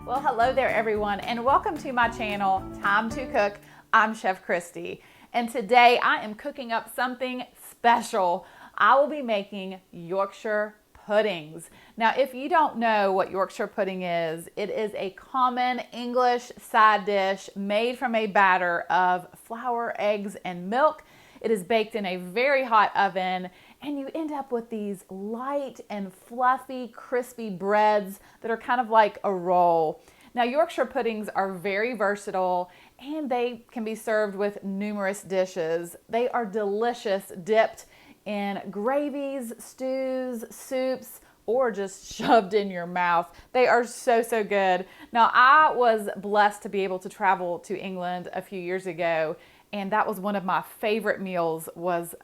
Well, hello there everyone, and welcome to my channel, Time to Cook. I'm Chef Christy, and today I am cooking up something special. I will be making Yorkshire puddings. Now, if you don't know what Yorkshire pudding is, it is a common English side dish made from a batter of flour, eggs, and milk. It is baked in a very hot oven, and you end up with these light and fluffy, crispy breads that are kind of like a roll. Now, Yorkshire puddings are very versatile, and they can be served with numerous dishes. They are delicious, dipped in gravies, stews, soups, or just shoved in your mouth. They are so good. Now, I was blessed to be able to travel to England a few years ago, and that was one of my favorite meals was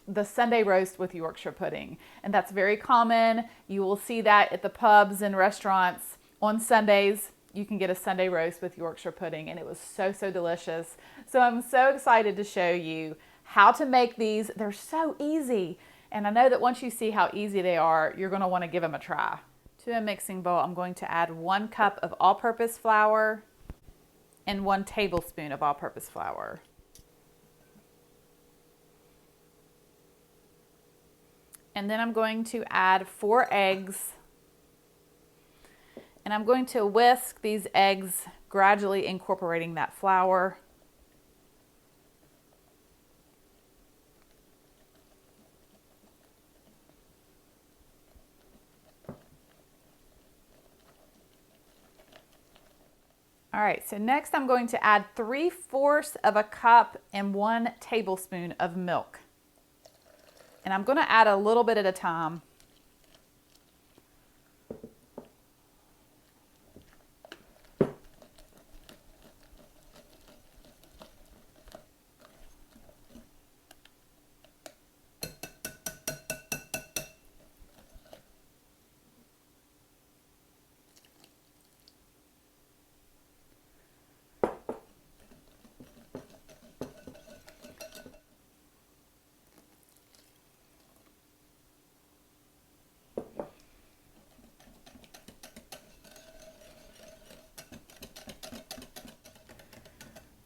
the Sunday roast with Yorkshire pudding. And that's very common. You will see that at the pubs and restaurants on Sundays. You can get a Sunday roast with Yorkshire pudding, and it was so delicious. So I'm so excited to show you how to make these. They're so easy. And I know that once you see how easy they are, you're going to want to give them a try. To a mixing bowl, I'm going to add 1 cup of all-purpose flour and 1 tablespoon of all-purpose flour. And then I'm going to add 4 eggs. And I'm going to whisk these eggs, gradually incorporating that flour. All right, so next I'm going to add 3/4 of a cup and 1 tablespoon of milk. And I'm going to add a little bit at a time.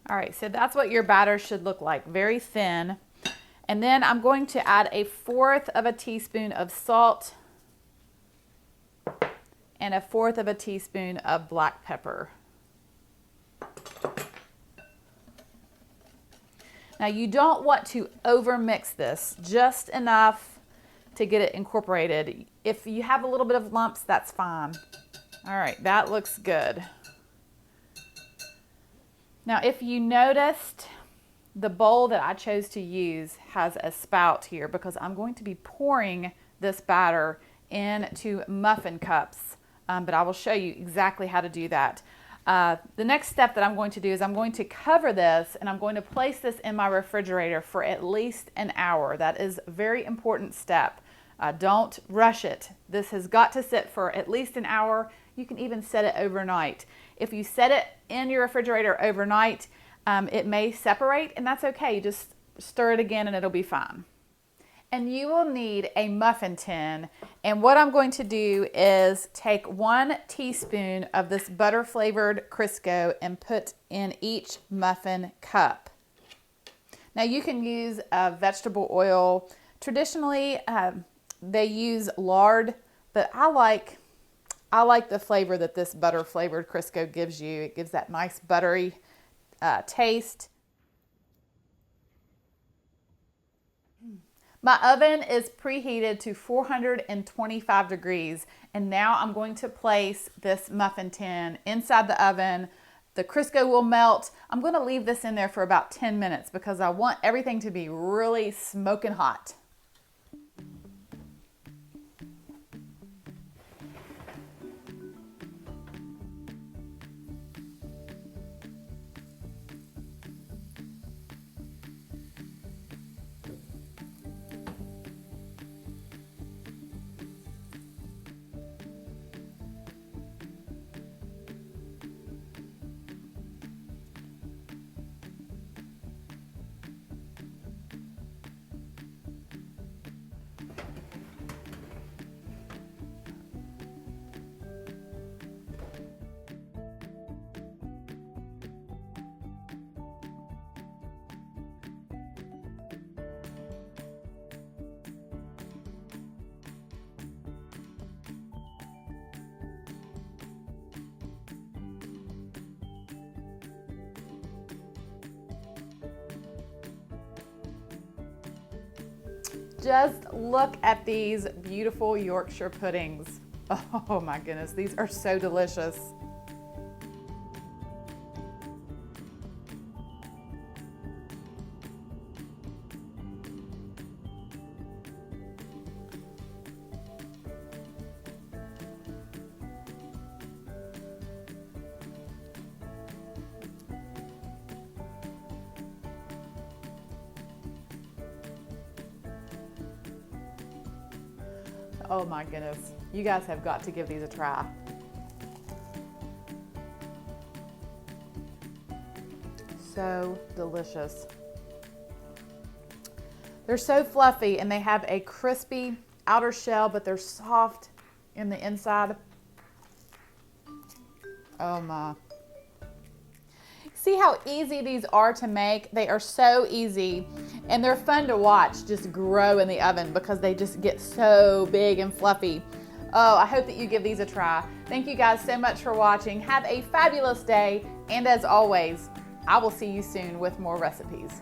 All right, so that's what your batter should look like, very thin. And then I'm going to add 1/4 of a teaspoon of salt and 1/4 of a teaspoon of black pepper. Now, you don't want to overmix this, just enough to get it incorporated. If you have a little bit of lumps, that's fine. All right, that looks good. Now, if you noticed, the bowl that I chose to use has a spout here because I'm going to be pouring this batter into muffin cups, but I will show you exactly how to do that. The next step that I'm going to do is I'm going to cover this and I'm going to place this in my refrigerator for at least an hour. That is a very important step. Don't rush it. This has got to sit for at least an hour. You can even set it overnight. If you set it in your refrigerator overnight, it may separate, and that's okay. Just stir it again and it'll be fine. And you will need a muffin tin. And what I'm going to do is take 1 teaspoon of this butter flavored Crisco and put in each muffin cup. Now you can use vegetable oil. Traditionally, they use lard, but I like the flavor that this butter flavored Crisco gives you. It gives that nice buttery taste. My oven is preheated to 425 degrees, and now I'm going to place this muffin tin inside the oven. The Crisco will melt. I'm going to leave this in there for about 10 minutes because I want everything to be really smoking hot. Just look at these beautiful Yorkshire puddings. Oh my goodness, these are so delicious. Oh my goodness, you guys have got to give these a try. So delicious. They're so fluffy and they have a crispy outer shell, but they're soft in the inside. Oh my. See how easy these are to make? They are so easy, and they're fun to watch just grow in the oven because they just get so big and fluffy. Oh, I hope that you give these a try. Thank you guys so much for watching. Have a fabulous day, and as always, I will see you soon with more recipes.